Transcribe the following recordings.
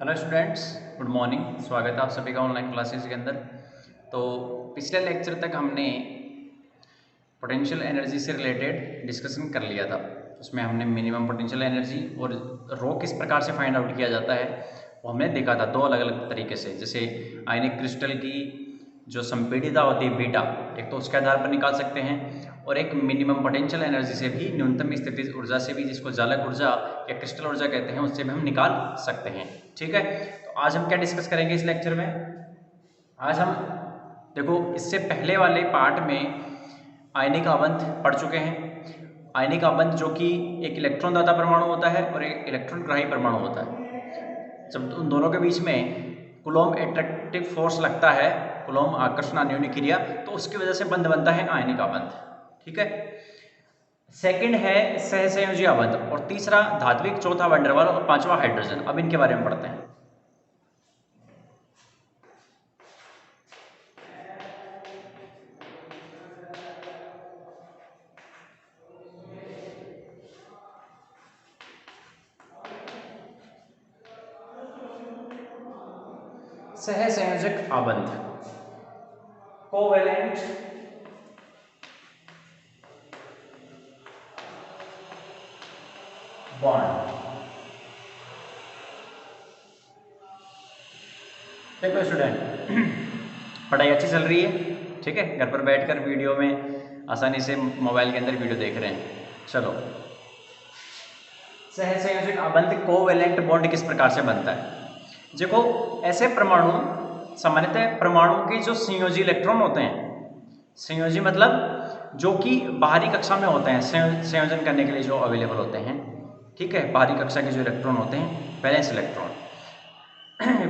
Hello students, good morning. स्वागत है आप सभी का ऑनलाइन क्लासेस के अंदर। तो पिछले लेक्चर तक हमने पोटेंशियल एनर्जी से रिलेटेड डिस्कशन कर लिया था। उसमें हमने मिनिमम पोटेंशियल एनर्जी और रो किस प्रकार से फाइंड आउट किया जाता है वो हमने देखा था दो अलग अलग तरीके से। जैसे आयनिक क्रिस्टल की जो संपीड़ितता होती है बीटा, एक तो उसके आधार पर निकाल सकते हैं, और एक मिनिमम पोटेंशियल एनर्जी से भी, न्यूनतम स्थितिज ऊर्जा से भी, जिसको जालक ऊर्जा या क्रिस्टल ऊर्जा कहते हैं, उससे भी हम निकाल सकते हैं। ठीक है, तो आज हम क्या डिस्कस करेंगे इस लेक्चर में। आज हम देखो, इससे पहले वाले पार्ट में आयनिक आबंध पढ़ चुके हैं। आयनिक आबंध जो कि एक इलेक्ट्रॉन दाता परमाणु होता है और एक इलेक्ट्रॉन ग्राही परमाणु होता है। जब उन दोनों के बीच में कूलॉम एट्रैक्टिव फोर्स लगता है, कूलॉम आकर्षण आन्योन्य क्रिया, तो उसकी वजह से बंध बनता है आयनिक आबंध। ठीक है, सेकंड है सहसंयोजी आबंध, और तीसरा धात्विक, चौथा वंडरवाल और पांचवा हाइड्रोजन। अब इनके बारे में पढ़ते हैं। सहसंयोजक आबंध, कोवेलेंट बॉन्ड। देखो स्टूडेंट, पढ़ाई अच्छी चल रही है, ठीक है, घर पर बैठकर वीडियो में आसानी से मोबाइल के अंदर वीडियो देख रहे हैं। चलो, सहसंयोजक आबंध कोवेलेंट बॉन्ड किस प्रकार से बनता है। देखो, ऐसे परमाणु, सामान्यतः परमाणु के जो संयोजी इलेक्ट्रॉन होते हैं, संयोजी मतलब जो कि बाहरी कक्षा में होते हैं, संयोजन करने के लिए जो अवेलेबल होते हैं, ठीक है, बाहरी कक्षा के जो इलेक्ट्रॉन होते हैं, वैलेंस इलेक्ट्रॉन,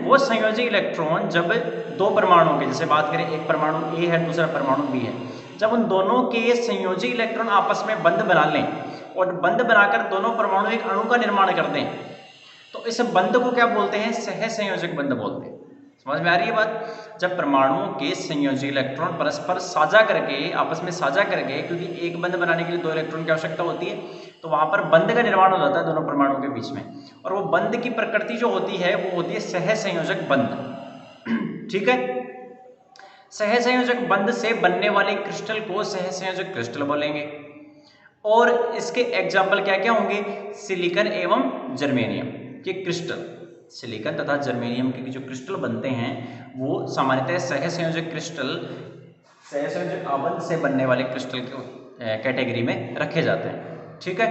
वो संयोजी इलेक्ट्रॉन जब दो परमाणुओं के, जैसे बात करें एक परमाणु ए है, दूसरा परमाणु बी है, जब उन दोनों के संयोजी इलेक्ट्रॉन आपस में बंध बना लें और बंध बनाकर दोनों परमाणु एक अणु का निर्माण कर दें, तो इस बंध को क्या बोलते हैं? सहसंयोजक बंध बोलते हैं। समझ में आ रही है बात? जब परमाणुओं के संयोजी इलेक्ट्रॉन परस्पर साझा करके, आपस में साझा करके, क्योंकि एक बंध बनाने के लिए दो इलेक्ट्रॉन की आवश्यकता होती है, तो वहां पर बंध का निर्माण हो जाता है दोनों परमाणुओं के बीच में, और वो बंध की प्रकृति जो होती है वो होती है सहसंयोजक बंध। ठीक है, सहसंयोजक बंध से बनने वाले क्रिस्टल को सहसंयोजक क्रिस्टल बोलेंगे। और इसके एग्जाम्पल क्या क्या होंगे? सिलिकॉन एवं जर्मेनियम के क्रिस्टल, सिलिकॉन तथा जर्मेनियम के जो क्रिस्टल बनते हैं वो सामान्यतः सहसंयोजक क्रिस्टल, सहसंयोजक आबंध से बनने वाले क्रिस्टल की कैटेगरी में रखे जाते हैं। ठीक है,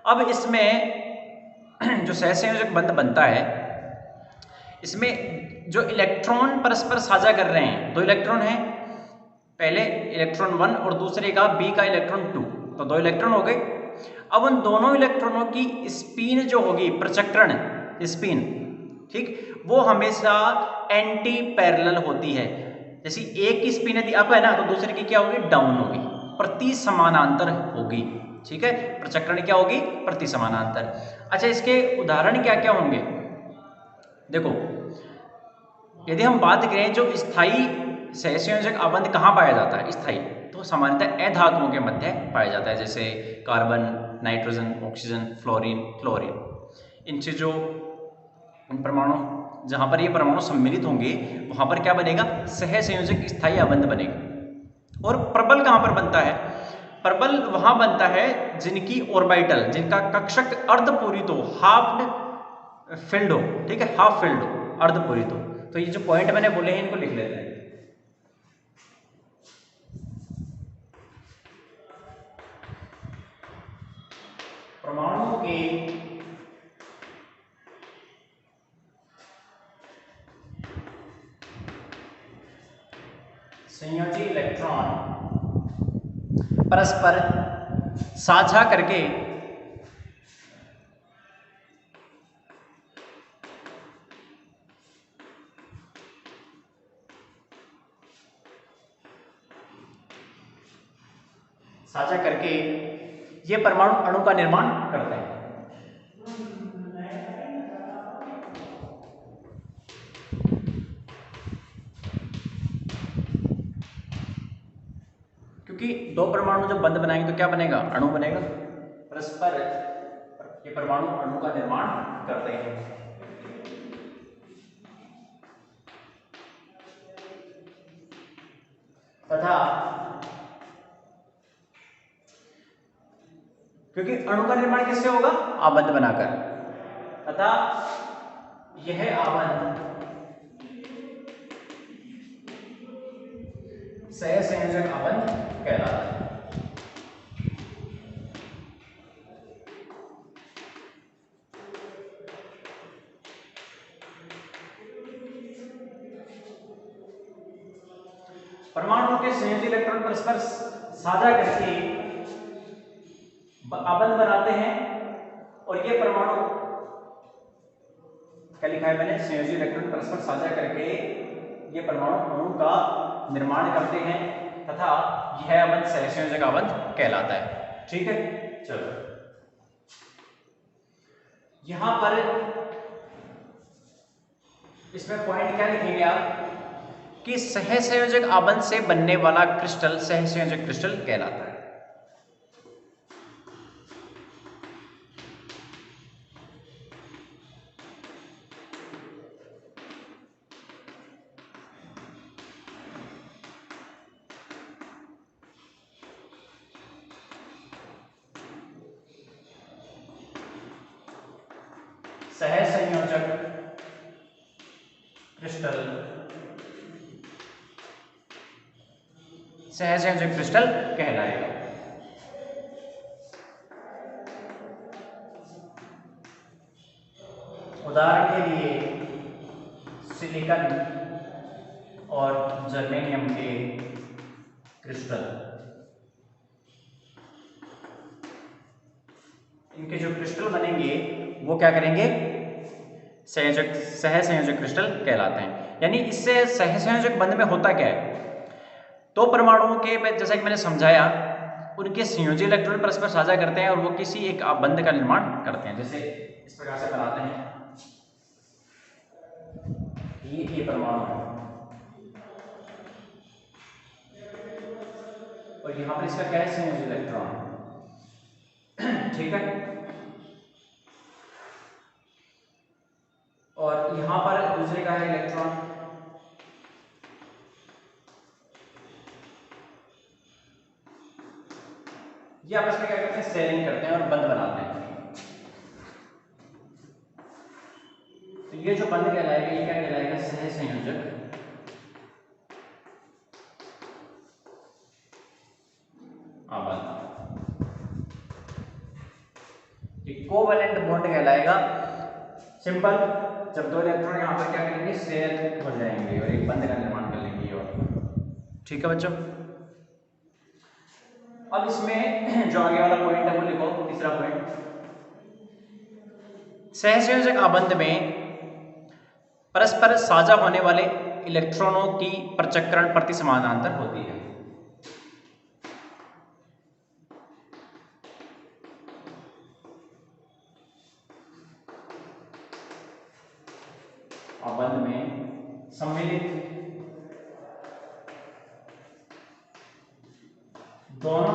अब इसमें जो सहसंयोजक बंध बनता है, इसमें जो इलेक्ट्रॉन परस्पर साझा कर रहे हैं, दो इलेक्ट्रॉन हैं, पहले इलेक्ट्रॉन 1 और दूसरे का बी का इलेक्ट्रॉन 2, तो दो इलेक्ट्रॉन हो गए। अब उन दोनों इलेक्ट्रॉनों की स्पिन जो होगी, प्रचक्रण स्पिन, ठीक, वो हमेशा एंटी पैरेलल होती है। जैसे एक की स्पिन यदि अप है ना, तो दूसरे की क्या होगी? डाउन होगी, प्रति समानांतर होगी। ठीक है, प्रचक्रण क्या होगी? प्रति समानांतर। अच्छा, इसके उदाहरण क्या क्या होंगे? देखो, यदि हम बात करें जो स्थायी सहसंयोजक आबंध कहाँ पाया जाता है स्थायी, तो सामान्यतः अधातुओं के मध्य पाया जाता है, जैसे carbon, nitrogen, oxygen, fluorine, chlorine. इनसे जो इन परमाणु, जहाँ पर ये परमाणु सम्मिलित होंगे, वहाँ पर क्या बनेगा? सहसंयोजक स्थायी आबंध बनेगा। और प्रबल कहाँ पर बनता है? प्रबल वहाँ बनता है जिनकी ऑर्बिटल, जिनका कक्षक अर्धपूरित हो, हाफ फिल्ड हो, ठीक है, हाफ फिल्ड हो, अर्धपूरित हो। तो ये जो पॉइंट मैंने बोले हैं इनको लिख लेते हैं। परमाणु के संयोजी इलेक्ट्रॉन परस्पर साझा करके ये परमाणु अणु का निर्माण करते हैं। क्योंकि दो परमाणु जब बंध बनाएंगे तो क्या बनेगा? अणु बनेगा। परस्पर ये परमाणु अणु का निर्माण करते हैं। तथा क्योंकि अणु का निर्माण किससे होगा? आबंध बनाकर, तथा यह आबंध सहसंयोजक आबंध कहलाता है। परमाणुओं के संयोजी इलेक्ट्रॉन परस्पर साझा करके आबंध बनाते हैं और ये परमाणु, क्या लिखा है मैंने, संयोजी इलेक्ट्रॉन परस्पर साझा करके ये परमाणु अणु का निर्माण करते हैं तथा यह आबंध सहसंयोजक आबंध कहलाता है। ठीक है, चलो यहां पर इसमें पॉइंट क्या लिखेंगे आप कि सहसंयोजक आबंध से बनने वाला क्रिस्टल सहसंयोजक क्रिस्टल कहलाता है। सहसंयोजक क्रिस्टल सहसंयोजक क्रिस्टल कहलाएगा। उदाहरण के लिए सिलिकॉन और जर्मेनियम के क्रिस्टल, इनके जो क्रिस्टल बनेंगे वो क्या करेंगे? सहसंयोजक क्रिस्टल कहलाते हैं। यानी इससे सहसंयोजक बंध में होता क्या है? तो परमाणुओं के, जैसा कि मैंने समझाया, उनके संयोजी इलेक्ट्रॉन परस्पर साझा करते हैं और वो किसी एक बंध का निर्माण करते हैं। जैसे इस प्रकार से बनाते हैं, ये परमाणु है और यहां पर इसका क्या है? संयोजी इलेक्ट्रॉन। ठीक है, और यहां पर दूसरे का है इलेक्ट्रॉन। ये आपस में क्या करते हैं? शेयरिंग करते हैं और बंध बनाते हैं। तो ये जो बंध कहलाएगा, ये क्या कहलाएगा? सहसंयोजक आबंध। ये कोवैलेंट बॉन्ड कहलाएगा। सिंपल, जब दो इलेक्ट्रॉन यहाँ पर क्या करेंगे? शेयर हो जाएंगे और एक बंध का निर्माण कर लेंगे। और ठीक है बच्चों, अब इसमें जो आगे वाला पॉइंट है वो लिखो, तीसरा पॉइंट। सहसंयोजक आबंध में परस्पर साझा होने वाले इलेक्ट्रॉनों की प्रचक्रण प्रति समानांतर होती है। आबंध में सम्मिलित दोनों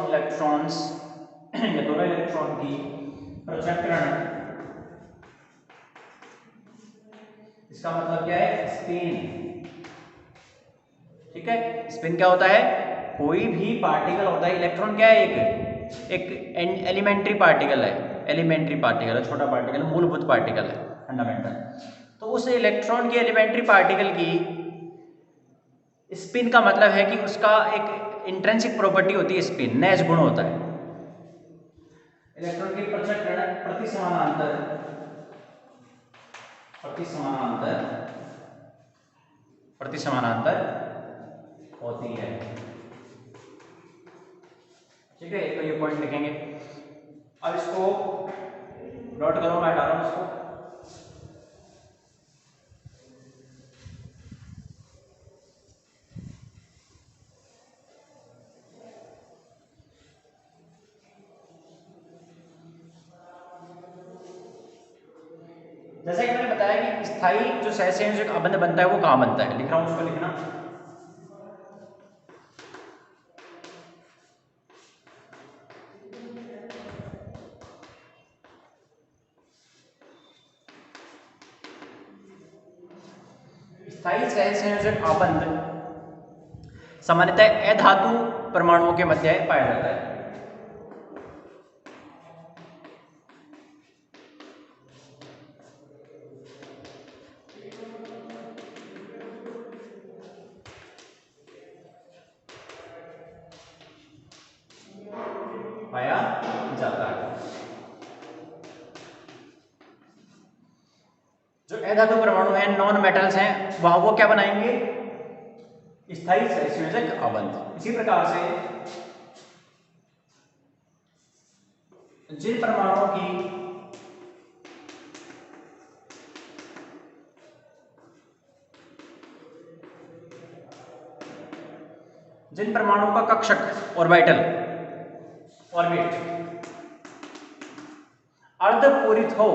इलेक्ट्रॉन्स या दोनों इलेक्ट्रॉन की प्रचक्रण, इसका मतलब क्या है? स्पिन। ठीक है, स्पिन क्या होता है? कोई भी पार्टिकल होता है, इलेक्ट्रॉन क्या है? एक एलिमेंट्री पार्टिकल है। एलिमेंट्री पार्टिकल है, छोटा पार्टिकल, मूलभूत पार्टिकल है, फंडामेंटल। तो उस इलेक्ट्रॉन की, एलिमेंट्री पार्टिकल की स्पिन का मतलब है कि उसका एक इंट्रिंसिक प्रॉपर्टी होती है, स्पिन, नैज गुण होता है। इलेक्ट्रॉन की प्रचक्रण प्रति समानांतर होती है। ठीक है, तो ये पॉइंट लिखेंगे। अब इसको नोट करो, मैं हटा रहा हूं इसको। जैसा कि मैंने बताया कि स्थायी जो सहसंयोजक आबंध बनता है वो कहां बनता है? लिख रहा हूं, उसको लिखना। स्थायी सहसंयोजक आबंध सामान्यतः अधातु परमाणुओं के मध्य पाया जाता है। पाया जाता है। जो अधातु परमाणु हैं, नॉन मेटल्स हैं, वहां वो क्या बनाएंगे? स्थायी सहसंयोजक आबंध। इसी प्रकार से जिन परमाणुओं की का कक्षक ऑर्बिटल ऑर्बिट अर्धपूरित हो,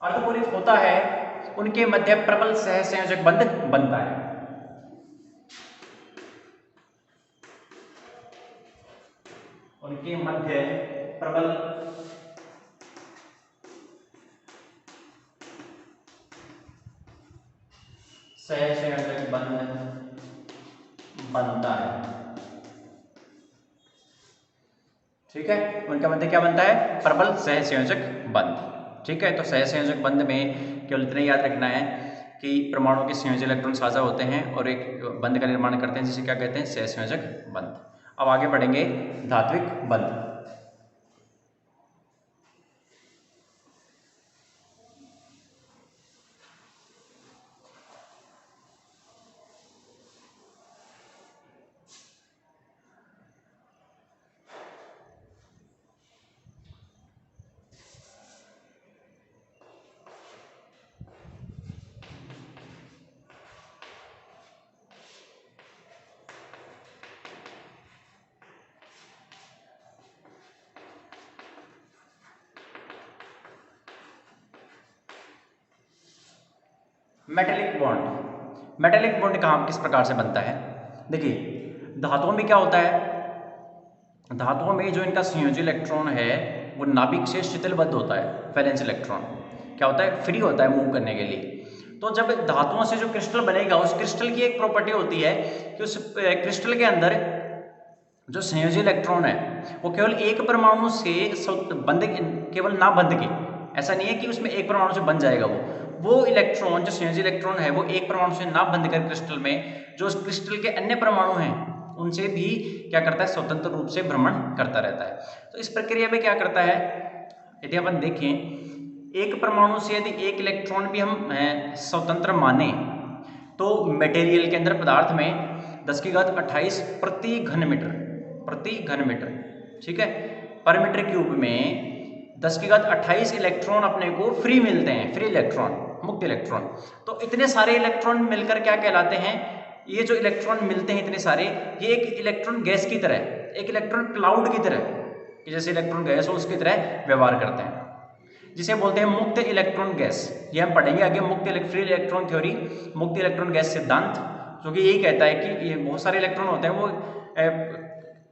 अर्धपूरित होता है, उनके मध्य प्रबल सहसंयोजक बंध बनता है। उनके मध्य प्रबल सहसंयोजक बंध बनता है। ठीक है, उनके मध्य क्या बनता है? प्रबल सहसंयोजक बंध। ठीक है, तो सहसंयोजक बंध में केवल इतना याद रखना है कि परमाणु के संयोजी इलेक्ट्रॉन साझा होते हैं और एक बंध का निर्माण करते हैं, जिसे क्या कहते हैं? सहसंयोजक बंध। अब आगे बढ़ेंगे धात्विक बंध। Metallic bond. मेटेलिक बॉन्ड कहाँ किस प्रकार से बनता है? देखिए, धातुओं में क्या होता है? धातुओं में जो इनका संयोजी इलेक्ट्रॉन है वो नाभिक से शीतलबद्ध होता है। वैलेंस इलेक्ट्रॉन क्या होता है? फ्री होता है मूव करने के लिए। तो जब धातुओं से जो क्रिस्टल बनेगा, उस क्रिस्टल की एक प्रॉपर्टी होती है कि उस क्रिस्टल के अंदर जो संयोजी इलेक्ट्रॉन है वो केवल एक परमाणु से बंध केवल ना बंध के, ऐसा नहीं है कि उसमें एक परमाणु से बन जाएगा, वो इलेक्ट्रॉन जो संयोजी इलेक्ट्रॉन है वो एक परमाणु से ना बंध कर क्रिस्टल में जो उस क्रिस्टल के अन्य परमाणु हैं उनसे भी क्या करता है? स्वतंत्र रूप से भ्रमण करता रहता है। तो इस प्रक्रिया में क्या करता है? यदि अपन देखें, एक परमाणु से यदि एक इलेक्ट्रॉन भी हम स्वतंत्र माने तो मटेरियल के अंदर, पदार्थ में 10⁻28 प्रति घन मीटर, ठीक है, पर मीटर क्यूब में 10⁻28 इलेक्ट्रॉन अपने को फ्री मिलते हैं, फ्री इलेक्ट्रॉन, मुक्त इलेक्ट्रॉन। तो इतने सारे इलेक्ट्रॉन मिलकर क्या कहलाते हैं? ये जो इलेक्ट्रॉन मिलते हैं इतने सारे, ये एक इलेक्ट्रॉन गैस की तरह, एक इलेक्ट्रॉन क्लाउड की तरह, कि जैसे इलेक्ट्रॉन गैस हो उसकी तरह व्यवहार करते हैं, जिसे बोलते हैं मुक्त इलेक्ट्रॉन गैस। ये हम पढ़ेंगे आगे, फ्री इलेक्ट्रॉन थ्योरी, मुक्त इलेक्ट्रॉन गैस सिद्धांत, जो कि यही कहता है कि ये बहुत सारे इलेक्ट्रॉन होते हैं वो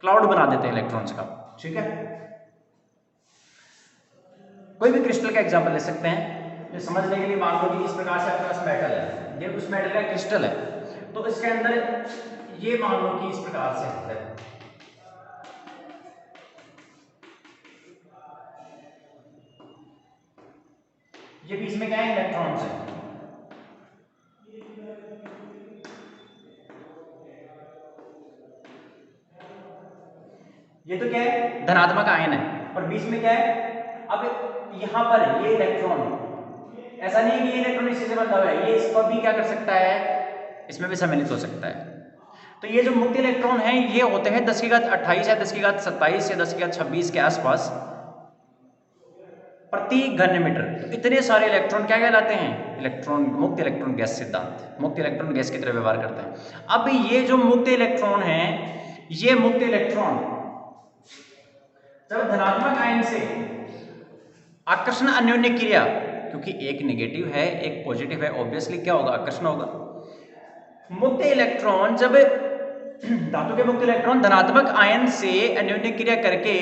क्लाउड बना देते हैं इलेक्ट्रॉन्स का। ठीक है, कोई भी क्रिस्टल का एग्जांपल ले सकते हैं। ये समझने के लिए मान लो कि इस प्रकार से आपके पास मेटल है, ये उस मेटल का क्रिस्टल है, तो इसके अंदर ये मान लो कि इस प्रकार से है, ये बीच में क्या है? इलेक्ट्रॉन्स है। ये तो क्या है? धनात्मक आयन है, और बीच में क्या है? अब यहां पर ये इलेक्ट्रॉन, ऐसा नहीं है कि ये इलेक्ट्रॉन इसी से बंधा हुआ है, ये इसको भी क्या कर सकता है? इसमें भी सम्मिलित हो सकता है। तो ये जो मुक्त इलेक्ट्रॉन है ये होते हैं 10⁻28 या 10⁻27 या 10⁻26 के आसपास प्रति घन मीटर। तो इतने सारे इलेक्ट्रॉन क्या कहलाते हैं? इलेक्ट्रॉन, मुक्त इलेक्ट्रॉन गैस सिद्धांत, मुक्त इलेक्ट्रॉन गैस की तरह व्यवहार करते हैं। अब ये जो मुक्त इलेक्ट्रॉन है, ये मुक्त इलेक्ट्रॉन जब धनात्मक आयन से आकर्षण अन्योन्य क्रिया, क्योंकि एक नेगेटिव है एक पॉजिटिव है, ऑब्वियसली क्या होगा? आकर्षण होगा। मुक्त इलेक्ट्रॉन जब धातु के मुक्त इलेक्ट्रॉन धनात्मक आयन से अन्योन्य क्रिया करके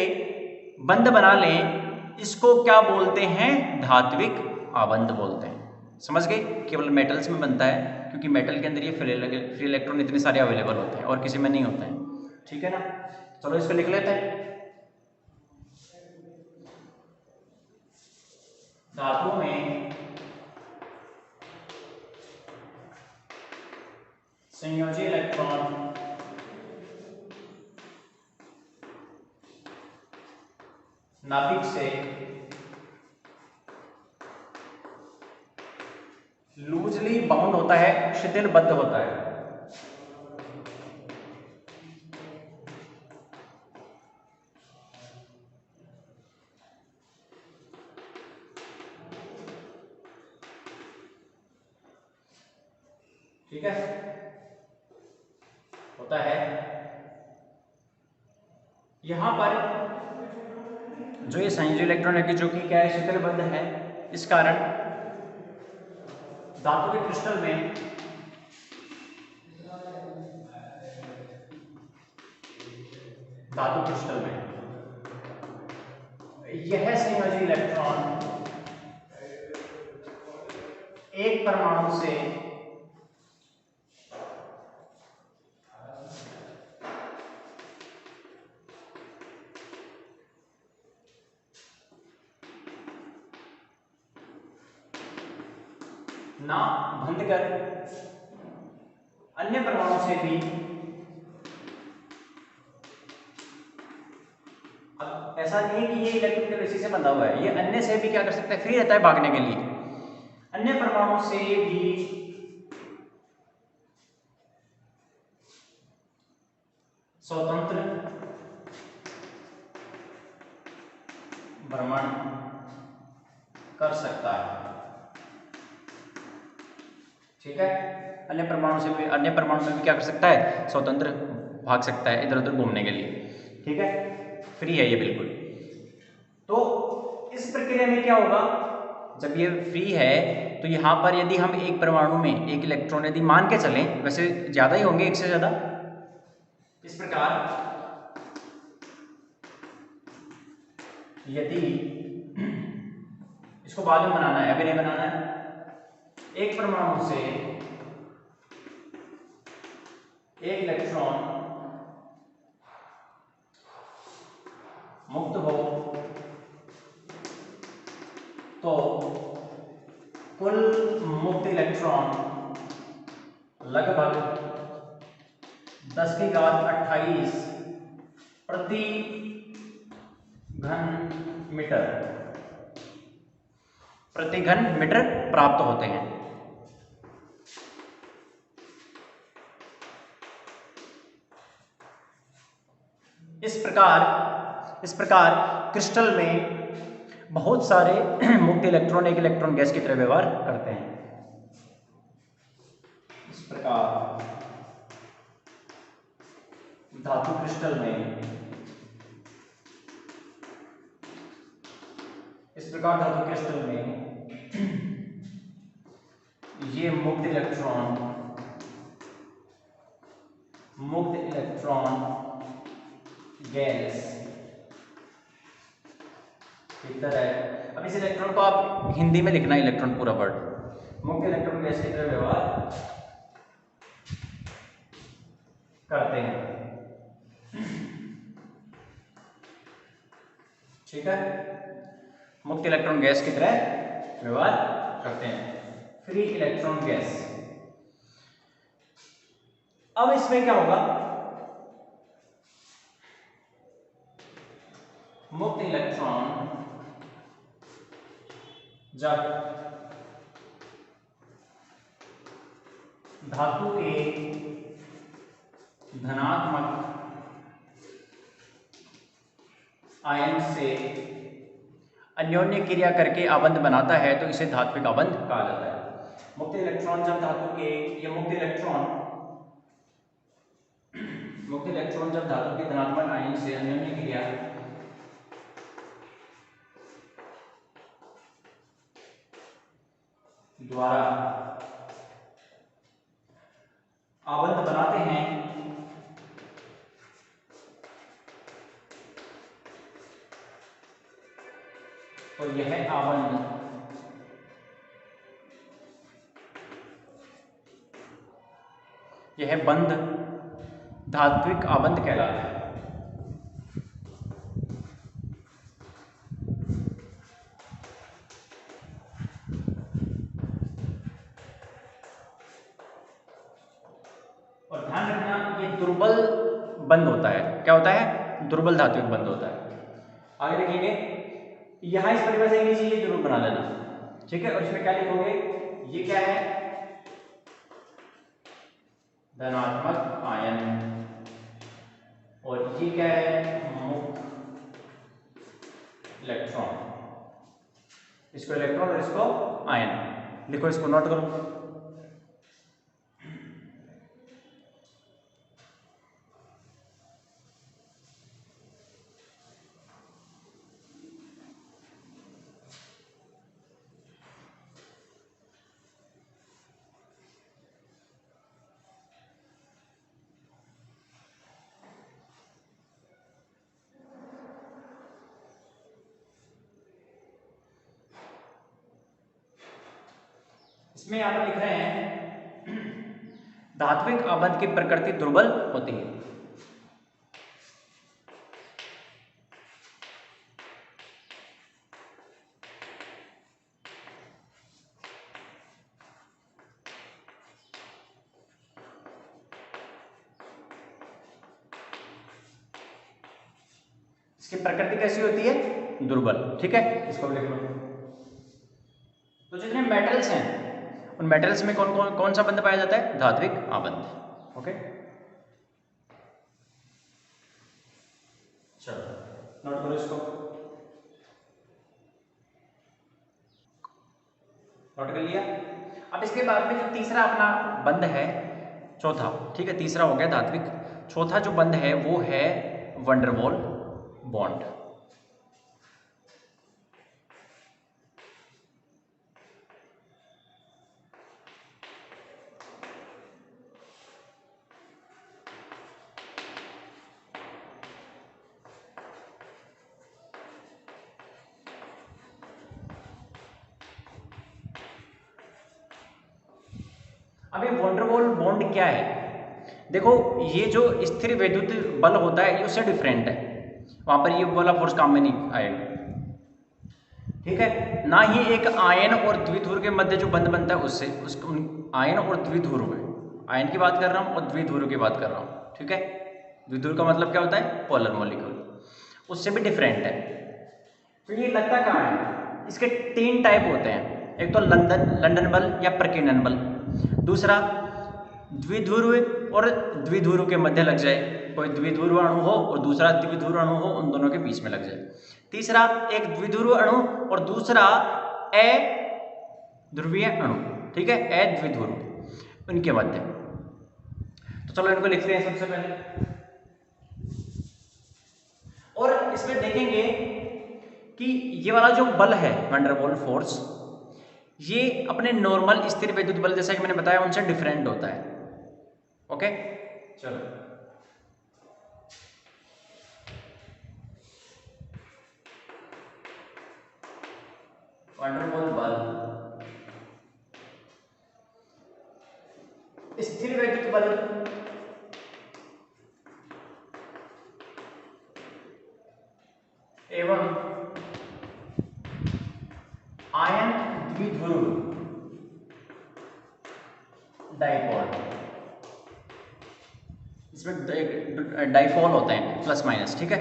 बंध बना लें, इसको क्या बोलते हैं? धात्विक आबंध बोलते हैं। समझ गए? केवल मेटल्स में बनता है, क्योंकि मेटल के अंदर ये फ्री इलेक्ट्रॉन इतने सारे अवेलेबल होते हैं और किसी में नहीं होते हैं। ठीक है ना? चलो इसको लिख लेते हैं। धातु में संयोजी इलेक्ट्रॉन नाभिक से लूजली बाउंड होता है, शिथिलबद्ध होता है। ठीक है, होता है। यहां पर जो ये संयोजी इलेक्ट्रॉन है कि जो कि क्या है, शिथिलबद्ध है, इस कारण धातु के क्रिस्टल में धातु क्रिस्टल में यह संयोजी इलेक्ट्रॉन एक परमाणु से ना बंध कर अन्य परमाणु से भी, अब ऐसा नहीं है कि ये इलेक्ट्रॉन केवल इसी से बंधा हुआ है, ये अन्य से भी क्या कर सकता है, फ्री रहता है भागने के लिए। अन्य परमाणु से भी स्वतंत्र भ्रमण कर सकता है। ठीक है, अन्य परमाणु में भी क्या कर सकता है, स्वतंत्र भाग सकता है इधर उधर घूमने के लिए। ठीक है, फ्री है ये बिल्कुल। तो इस प्रक्रिया में क्या होगा, जब ये फ्री है तो यहां पर यदि हम एक परमाणु में एक इलेक्ट्रॉन यदि मान के चलें, वैसे ज्यादा ही होंगे, एक से ज्यादा, इस प्रकार यदि इसको बाद में बनाना है, अभी नहीं बनाना है, एक परमाणु से एक इलेक्ट्रॉन मुक्त हो तो कुल मुक्त इलेक्ट्रॉन लगभग 10⁻28 प्रति घन मीटर प्राप्त होते हैं। इस प्रकार क्रिस्टल में बहुत सारे मुक्त इलेक्ट्रॉन एक इलेक्ट्रॉन गैस की तरह व्यवहार करते हैं। इस प्रकार धातु क्रिस्टल में ये मुक्त इलेक्ट्रॉन गैस की तरह, अब इस इलेक्ट्रॉन को आप हिंदी में लिखना, इलेक्ट्रॉन पूरा वर्ड, मुक्त इलेक्ट्रॉन गैस की तरह व्यवहार करते हैं। ठीक है, मुक्त इलेक्ट्रॉन गैस की तरह व्यवहार करते हैं, फ्री इलेक्ट्रॉन गैस। अब इसमें क्या होगा, मुक्त इलेक्ट्रॉन जब धातु के धनात्मक आयन से अन्योन्य क्रिया करके आबंध बनाता है तो इसे धात्विक आबंध कहा जाता है। मुक्त इलेक्ट्रॉन जब धातु के धनात्मक आयन से अन्योन्य क्रिया द्वारा आबंध बनाते हैं तो यह आबंध, यह बंध धात्विक आबंध कहलाता है। और ध्यान रखना ये दुर्बल बंध होता है। क्या होता है? दुर्बल धात्विक बंध होता है। आगे लिखेंगे, यहां इस परिभाषा के नीचे ये जरूर बना लेना, ठीक है। और इसमें क्या लिखोगे? ये क्या है? धनात्मक आयन, और ये क्या है? मुक्त इलेक्ट्रॉन। इसको इलेक्ट्रॉन और इसको आयन लिखो, इसको नोट करो। इसमें यहां पर लिख रहे हैं धात्विक आबंध की प्रकृति दुर्बल होती है। इसकी प्रकृति कैसी होती है? दुर्बल, ठीक है। इसको लिख लो। तो जितने मेटल्स हैं उन मेटल्स में कौन सा बंध पाया जाता है? धात्विक आबंध। ओके, चलो नोट करो इसको। नोट कर लिया। अब इसके बाद में जो तीसरा अपना बंध है, चौथा, ठीक है, तीसरा हो गया धात्विक। चौथा जो बंध है वो है वंडरवॉल बॉन्ड। अब ये वंडरवॉल बॉन्ड क्या है? देखो, ये जो स्थिर वैद्युत बल होता है ये उससे डिफरेंट है। वहां पर ये वाला फोर्स काम में नहीं आएगा, ठीक है। ना ही एक आयन और द्विध्रुव के मध्य जो बंध बनता है उससे, उसको आयन और द्विध्रुव है, आयन की बात कर रहा हूँ और द्विध्रुव की बात कर रहा हूँ, ठीक है। द्विध्रुव का मतलब क्या होता है? पोलर मॉलिक्यूल, उससे भी डिफरेंट है। तो ये लगता कहाँ है? इसके 3 टाइप होते हैं। एक तो लंदन बल या प्रकीर्णन बल, दूसरा द्विध्रुव और द्विध्रुव के मध्य लग जाए, कोई द्विध्रुव अणु हो और दूसरा द्विध्रुव अणु हो, उन दोनों के बीच में लग जाए। तीसरा एक द्विध्रुव अणु और दूसरा अध्रुवीय अणु, ठीक है, अद्विध्रुव, उनके मध्य। तो चलो इनको लिखते हैं सबसे पहले। और इसमें देखेंगे कि ये वाला जो बल है वंडरवॉल फोर्स, ये अपने नॉर्मल स्थिर वैद्युत बल जैसा कि मैंने बताया उनसे डिफरेंट होता है। ओके, चलो वंडरवॉल बल स्थिर वैद्युत बल एवं आयन द्विध्रुव डाइपोल, इसमें डाइपोल होते हैं प्लस माइनस, ठीक है।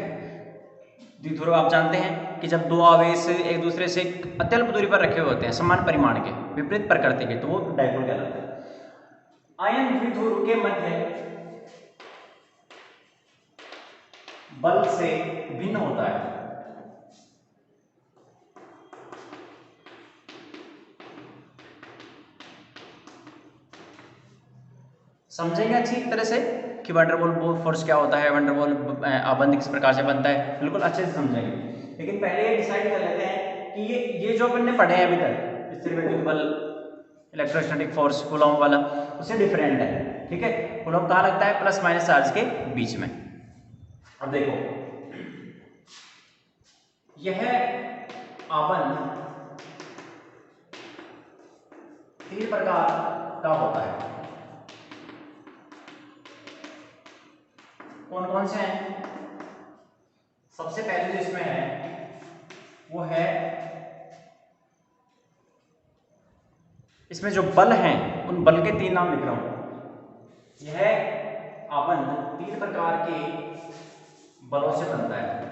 द्विध्रुव आप जानते हैं कि जब दो आवेश एक दूसरे से अत्यल्प दूरी पर रखे हुए होते हैं समान परिमाण के, विपरीत प्रकृति के, तो वो डाइपोल कहलाता है। आयन द्विध्रुव के मध्य बल से भिन्न होता है। समझेंगे अच्छी तरह से कि वंडरवॉल फोर्स क्या होता है, वंडरवॉल आबंध किस प्रकार से बनता है, बिल्कुल अच्छे से समझेंगे। लेकिन पहले ये डिसाइड कर लेते हैं कि ये जो अपन ने पढ़े हैं अभी तक, स्थिर वैद्युत बल, इलेक्ट्रोस्टैटिक फोर्स, कूलॉम वाला, उससे डिफरेंट है, ठीक है। कूलॉम कहाँ लगता है? प्लस माइनस चार्ज के बीच में। अब देखो, यह आबंध 3 प्रकार का होता है। कौन कौन से हैं? सबसे पहले जो इसमें है वो है, इसमें जो बल हैं उन बल के 3 नाम लिख रहा हूं। यह आबंध 3 प्रकार के बलों से बनता है।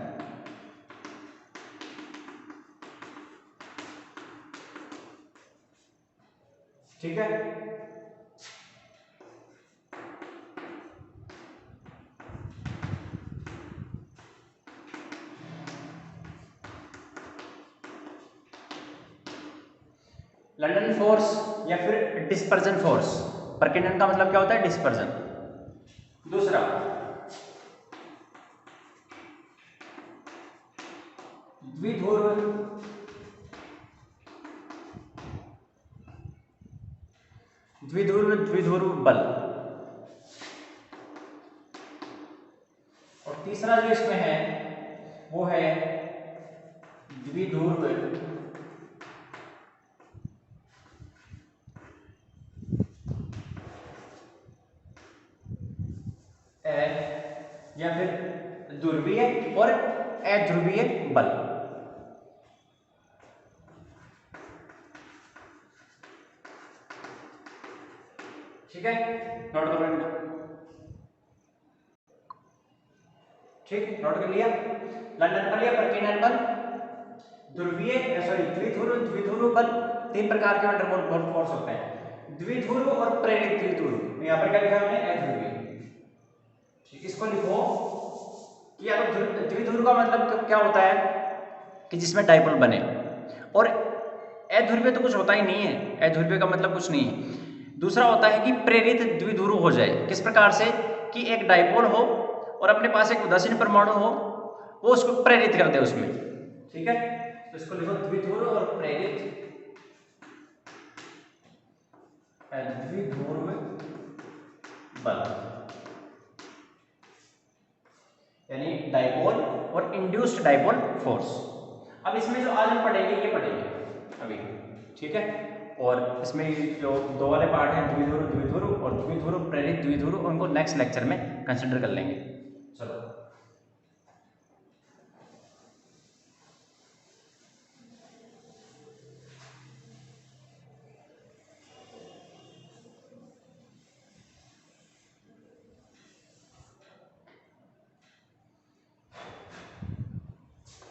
ठीक है, लंडन फोर्स या फिर डिस्पर्जन फोर्स। प्रकीर्णन का मतलब क्या होता है? डिस्पर्जन। दूसरा द्विध्रुव द्विध्रुव बल। और तीसरा जो इसमें है वो है द्विध्रुव या फिर ध्रुवीय और अध्रुवीय बल। ठीक है, नोट कर लेना। ठीक, नोट कर लिया। लंदन बल या प्रकीर्णन बल, द्विध्रुव बल 3 प्रकार के वंडरवॉल फोर्स होते हैं। द्विध्रुव और प्रेरित द्विध्रुव। यहाँ पर क्या लिखा हमने? अध्रुवीय। ठीक, इसको लिखो कि या तो द्विध्रुव का मतलब क्या होता है कि जिसमें डाइपोल बने, और अध्रुवीय तो कुछ होता ही नहीं है, अध्रुवीय का मतलब कुछ नहीं है। दूसरा होता है कि प्रेरित द्विध्रुव हो जाए। किस प्रकार से? कि एक डाइपोल हो और अपने पास एक उदासीन परमाणु हो, वो उसको प्रेरित कर दे उसमें। ठीक है, तो इसको लिखो द्विध्रुव और प्रेरित द्विध्रुव बल, यानी डाइपोल और इंड्यूस्ड डाइपोल फोर्स। अब इसमें जो आज हम पढ़ेंगे ये पढ़ेंगे अभी। ठीक है, और इसमें जो 2 वाले पार्ट हैं, द्विध्रुव और द्विध्रुव प्रेरित द्विध्रुव, उनको नेक्स्ट लेक्चर में कंसिडर कर लेंगे। चलो,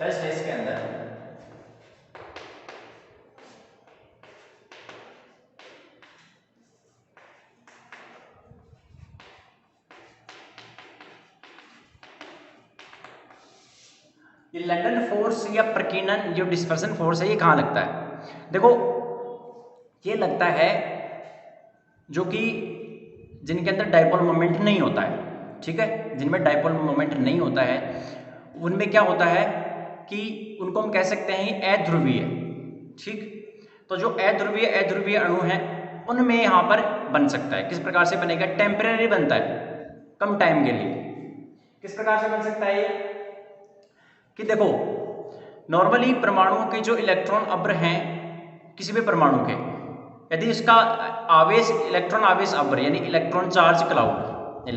फर्स्ट है इसके अंदर ये लंदन फोर्स या प्रकीर्णन, जो डिस्पर्सन फोर्स है, ये कहाँ लगता है? देखो, ये लगता है जो कि जिनके अंदर डाइपोल मोमेंट नहीं होता है। ठीक है, जिनमें डाइपोल मोमेंट नहीं होता है उनमें क्या होता है कि उनको हम कह सकते हैं अध्रुवीय। ठीक, तो जो अध्रुवीय अणु हैं उनमें यहाँ पर बन सकता है। किस प्रकार से बनेगा? टेम्परेरी बनता है, कम टाइम के लिए। किस प्रकार से बन सकता है कि देखो, नॉर्मली परमाणुओं के जो इलेक्ट्रॉन अब्र हैं किसी भी परमाणु के, यदि इसका आवेश इलेक्ट्रॉन आवेश अब्र यानी इलेक्ट्रॉन चार्ज क्लाउड,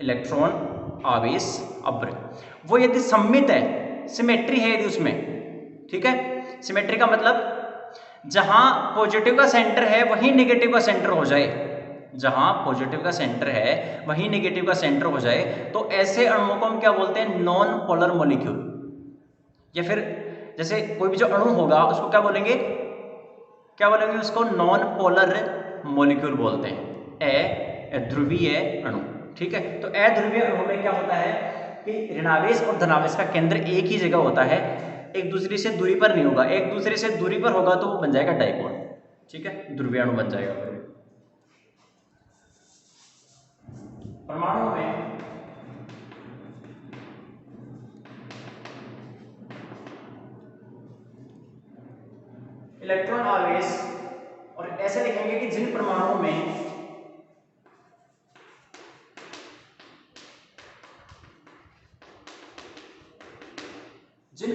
इलेक्ट्रॉन आवेश अब्र, वो यदि सममित है, सिमेट्री है यदि उसमें, ठीक है, सिमेट्री का मतलब जहां पॉजिटिव का सेंटर है वहीं नेगेटिव का सेंटर हो जाए, जहां पॉजिटिव का सेंटर है वहीं नेगेटिव का सेंटर हो जाए, तो ऐसे अणुओं को हम क्या बोलते हैं? Non polar molecule. या फिर जैसे कोई भी जो अणु होगा उसको क्या बोलेंगे? उसको नॉन पोलर मॉलिक्यूल बोलते हैं, अध्रुवीय अणु। ठीक है, तो अध्रुवीय अणु में क्या होता है कि ऋणावेश और धनावेश का केंद्र एक ही जगह होता है, एक दूसरे से दूरी पर नहीं होगा। एक दूसरे से दूरी पर होगा तो वो बन जाएगा डाइपोल। ठीक है, ध्रुवीय अणु बन जाएगा। परमाणु में इलेक्ट्रॉन आवेश, और ऐसे लिखेंगे कि जिन परमाणुओं में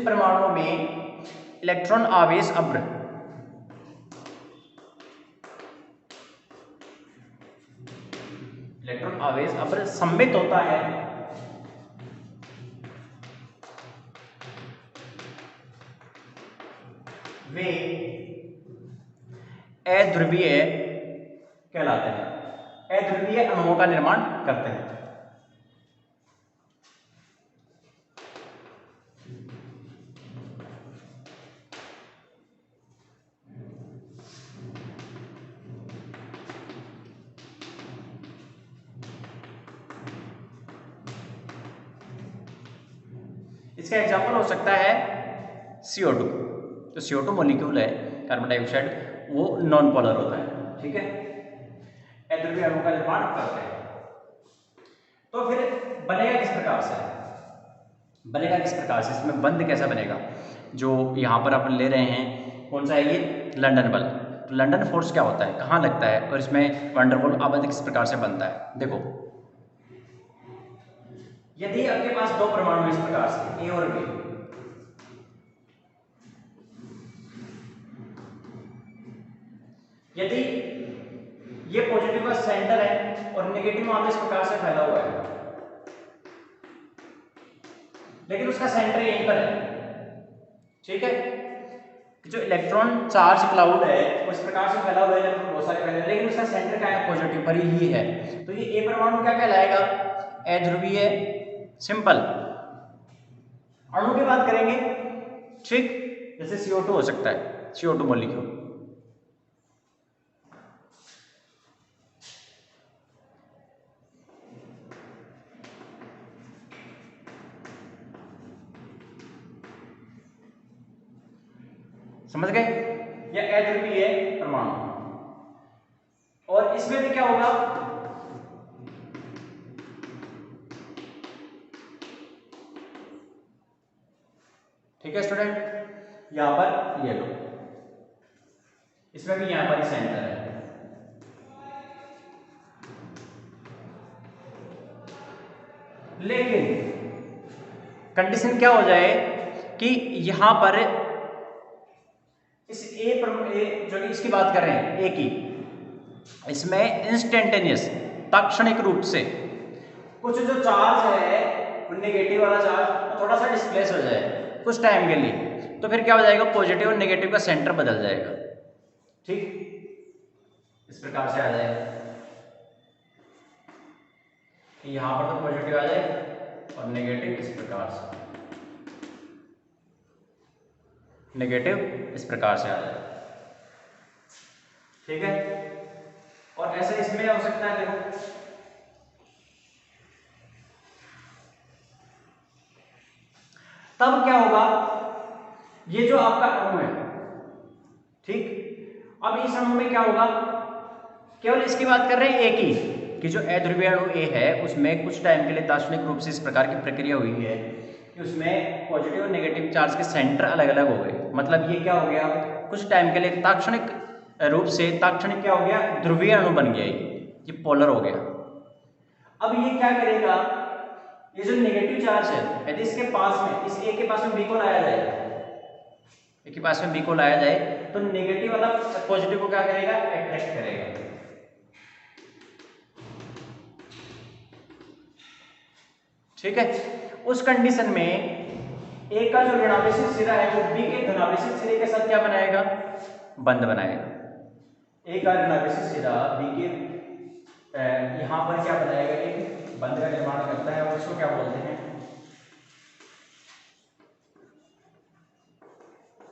जिन परमाणुओं में इलेक्ट्रॉन आवेश अभ्र सम्मित होता है, वे अध्रुवीय कहलाते हैं, अध्रुवीय अणुओं का निर्माण करते हैं। इसका एग्जाम्पल हो सकता है CO2। तो CO2 मॉलिक्यूल है, कार्बन डाइऑक्साइड, वो नॉन पोलर होता है, ठीक है, अध्रुवीय अणुओं का निर्माण करते हैं। तो फिर बनेगा किस प्रकार से, इसमें बंध कैसा बनेगा? जो यहाँ पर अपन ले रहे हैं कौन सा है ये, लंदन बल। तो लंदन फोर्स क्या होता है, कहाँ लगता है, और इसमें वंडरवॉल अबंध किस प्रकार से बनता है? देखो, यदि आपके पास दो परमाणु इस प्रकार से A और B, यदि ये पॉजिटिव का सेंटर है और नेगेटिव वहां इस प्रकार से फैला हुआ है, लेकिन उसका सेंटर यहीं पर है, ठीक है, जो इलेक्ट्रॉन चार्ज क्लाउड है वो इस प्रकार से फैला हुआ है, इलेक्ट्रॉन बहुत सारे फैले, लेकिन उसका सेंटर क्या है, पॉजिटिव पर ही है। तो ये A परमाणु क्या कहलाएगा, अध्रुवीय सिंपल अणु की बात करेंगे, ठीक, जैसे CO2 हो सकता है, CO2 मॉलिक्यूल। समझ गए, यह अध्रुवीय परमाणु, और इसमें भी क्या होगा, ठीक है स्टूडेंट, यहां पर ये लो, इसमें भी यहां पर ही सेंटर है, लेकिन कंडीशन क्या हो जाए कि यहां पर इस जो इसकी बात कर रहे हैं A की, इसमें इंस्टेंटेनियस तात्क्षणिक रूप से कुछ जो चार्ज है, नेगेटिव वाला चार्ज थोड़ा सा डिस्प्लेस हो जाए कुछ टाइम के लिए, तो फिर क्या हो जाएगा, पॉजिटिव और नेगेटिव का सेंटर बदल जाएगा, ठीक, इस प्रकार से आ जाएगा कि यहां पर तो पॉजिटिव आ जाए और नेगेटिव इस प्रकार से, नेगेटिव इस प्रकार से आ जाए, ठीक है, और ऐसे इसमें हो सकता है, देखो तब क्या होगा, ये जो आपका अणु है, ठीक, अब इस अणु में क्या होगा, केवल इसकी बात कर रहे हैं A की, कि जो अध्रुवीय अणु A है उसमें कुछ टाइम के लिए तात्क्षणिक रूप से इस प्रकार की प्रक्रिया हुई है कि उसमें पॉजिटिव और नेगेटिव चार्ज के सेंटर अलग अलग हो गए, मतलब ये क्या हो गया, कुछ टाइम के लिए तात्क्षणिक रूप से, तात्क्षणिक क्या हो गया, ध्रुवीय अणु बन गया, ये पोलर हो गया। अब ये क्या करेगा, ये जो नेगेटिव चार्ज है, यदि इसके पास में, इस A के पास में B को लाया जाए, A के पास में B को लाया जाए, तो नेगेटिव वाला पॉजिटिव को क्या करेगा, अट्रैक्ट करेगा, ठीक है। उस कंडीशन में A का जो ऋणावेशित सिरा है वो B के धनावेशित सिरे के साथ क्या बनाएगा, बंध बनाएगा। A का ऋणावेशित सिरा B के यहां पर क्या बनाएगा, एक बंध का निर्माण करता है, और इसको क्या बोलते हैं,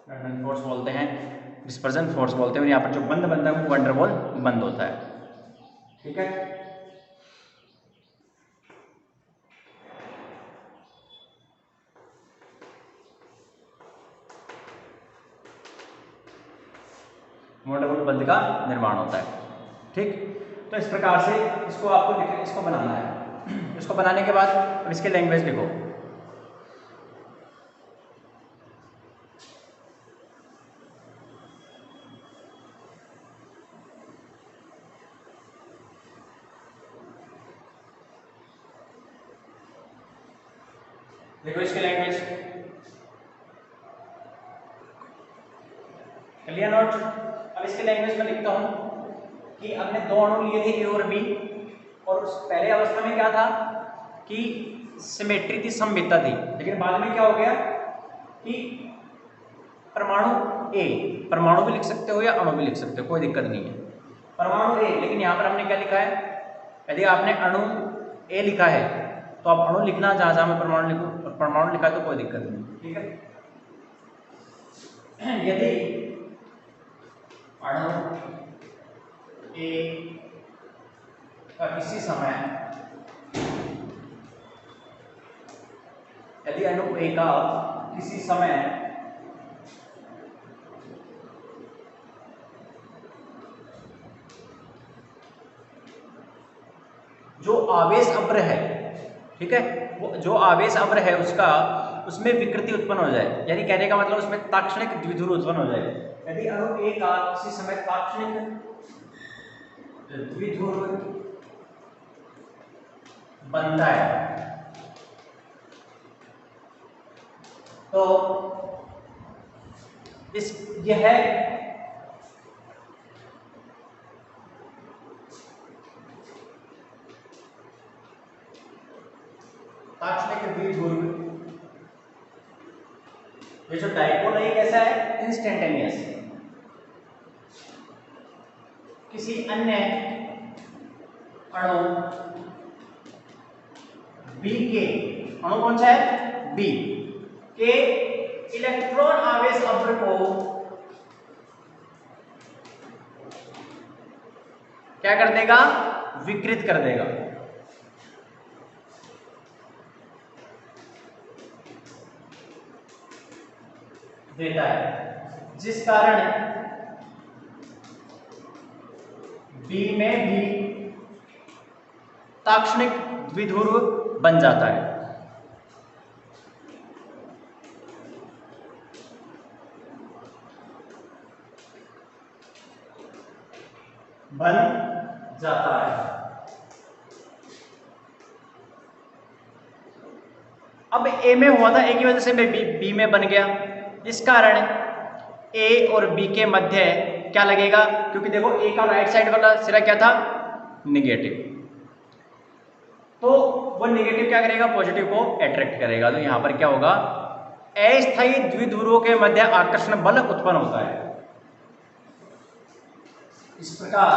लंदन फोर्स बोलते हैं, डिस्पर्जन फोर्स बोलते हैं, और यहाँ पर जो बंध बनता है वो वंडरवॉल बंध होता है, ठीक है। वंडरवॉल बंध का निर्माण होता है, ठीक। तो इस प्रकार से इसको आपको इसको बनाना है, इसको बनाने के बाद अब इसके लैंग्वेज लिखो, देखो इसकी लैंग्वेज, क्लियर नोट। अब इसके लैंग्वेज में लिखता हूं कि हमने दो अणु लिए थे ए और बी, और उस पहले अवस्था में क्या था कि सिमेट्री थी, सममितता थी, लेकिन बाद में क्या हो गया कि परमाणु ए, परमाणु भी लिख सकते हो या अणु भी लिख सकते हो, कोई दिक्कत नहीं है, परमाणु ए, लेकिन यहाँ पर हमने क्या लिखा है, यदि आपने अणु ए लिखा है तो आप अणु लिखना, जहां जहां मैं परमाणु लिखूं, और परमाणु लिखा है तो कोई दिक्कत नहीं, ठीक है। यदि अणु ए का किसी समय, यदि अणु ए का किसी समय जो आवेश अव्र है, ठीक है, वो जो आवेश अव्र है उसका, उसमें विकृति उत्पन्न हो जाए, यानी कहने का मतलब उसमें ताक्षणिक द्विध्रुव उत्पन्न हो जाए। यदि अणु ए का किसी समय ताक्षणिक द्विध्रुव बनता है तो यह ताक्षणिक द्विध्रुव, ये जो डाइपोल है कैसा है, इंस्टेंटेनियस, किसी अन्य अणु बी के, अणु कौन सा है, बी के इलेक्ट्रॉन आवेश अव्र को क्या कर देगा, विकृत कर देगा। देता है, जिस कारण बी में भी ताक्षणिक द्विध्रुव बन जाता है। बन जाता है। अब ए में हुआ था, ए की वजह से बी में बन गया, इस कारण ए और बी के मध्य क्या लगेगा, क्योंकि देखो ए का राइट साइड वाला सिरा क्या था, निगेटिव, तो वो निगेटिव क्या करेगा, पॉजिटिव को अट्रैक्ट करेगा, तो यहां पर क्या होगा, अस्थायी द्विध्रुवों के मध्य आकर्षण बल उत्पन्न होता है। इस प्रकार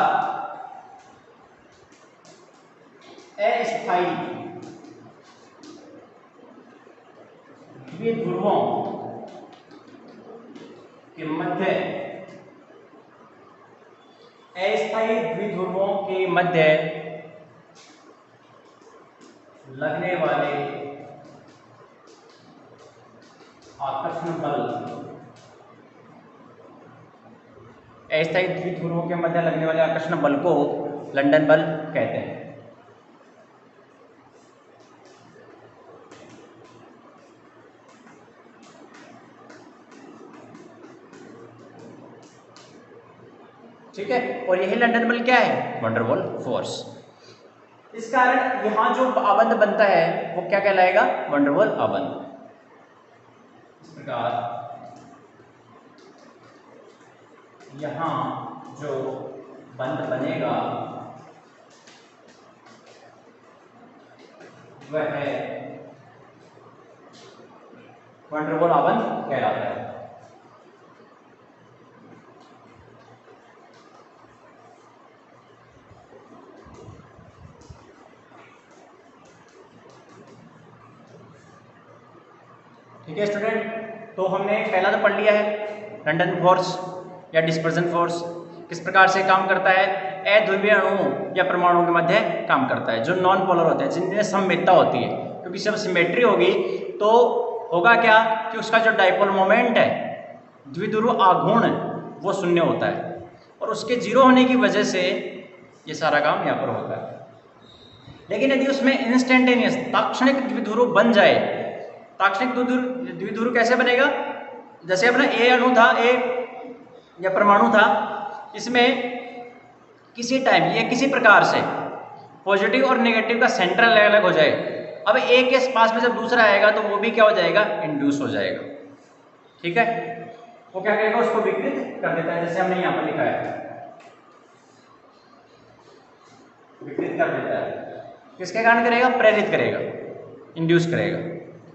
अस्थायी द्विध्रुवों के मध्य, अस्थायी द्विध्रुवों के मध्य लगने वाले आकर्षण बल, अस्थायी द्विध्रुवों के मध्य लगने वाले आकर्षण बल को लंदन बल कहते हैं। ठीक है, और यही लंदन बल क्या है, वंडरवॉल फोर्स। इस कारण यहां जो आबंध बनता है वो क्या कहलाएगा, वंडरवॉल आबंध। इस प्रकार यहां जो बंध बनेगा वह है वंडरवॉल आबंध कहलाता है। ठीक है स्टूडेंट, तो हमने पहला तो पढ़ लिया है लंदन फोर्स या डिस्पर्जन फोर्स किस प्रकार से काम करता है, अध्रुवीय अणुओं या परमाणुओं के मध्य काम करता है, जो नॉन पोलर होते हैं, जिनमें सममितता होती है, क्योंकि जब सिमेट्री होगी तो होगा क्या कि उसका जो डाइपोल मोमेंट है, द्विध्रुव आघूर्ण, वो शून्य होता है, और उसके जीरो होने की वजह से ये सारा काम यहाँ पर होता है। लेकिन यदि उसमें इंस्टेंटेनियस ताक्षणिक द्विध्रुव बन जाए, ताक्षणिक द्विध्रुव कैसे बनेगा, जैसे अपना ए अणु था, ए या परमाणु था, इसमें किसी टाइम या किसी प्रकार से पॉजिटिव और नेगेटिव का सेंटर अलग अलग हो जाए, अब ए के पास में जब दूसरा आएगा तो वो भी क्या हो जाएगा, इंड्यूस हो जाएगा। ठीक है, वो क्या करेगा, उसको विकृत कर देता है, जैसे हमने यहाँ पर लिखा है, विकृत कर देता है। किसके कारण करेगा, प्रेरित करेगा, इंड्यूस करेगा।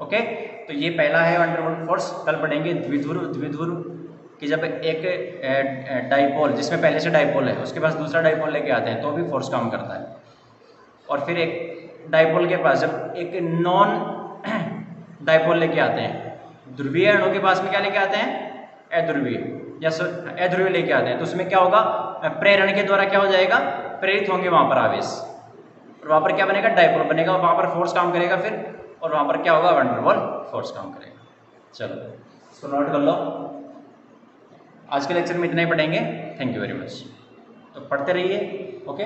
ओके, तो ये पहला है वंडरवुल फोर्स। कल पढ़ेंगे द्विध्रुव। द्विध्रुव कि जब एक डाइपोल, जिसमें पहले से डाइपोल है, उसके पास दूसरा डाइपोल लेके आते हैं तो भी फोर्स काम करता है। और फिर एक डाइपोल के पास जब एक नॉन डाइपोल लेके आते हैं, ध्रुवीय अणु के पास में क्या लेके आते हैं, अध्रुवीय या अध्रुवीय लेके आते हैं, तो उसमें क्या होगा, प्रेरण के द्वारा क्या हो जाएगा, प्रेरित होंगे वहां पर आवेश, और वहां पर क्या बनेगा, डाइपोल बनेगा, वहां पर फोर्स काम करेगा फिर, और वहां पर क्या होगा, वंडरवॉल फोर्स काम करेगा। चलो इसको नोट कर लो। आज के लेक्चर में इतना ही पढ़ेंगे। Thank you very much. तो पढ़ते रहिए। ओके।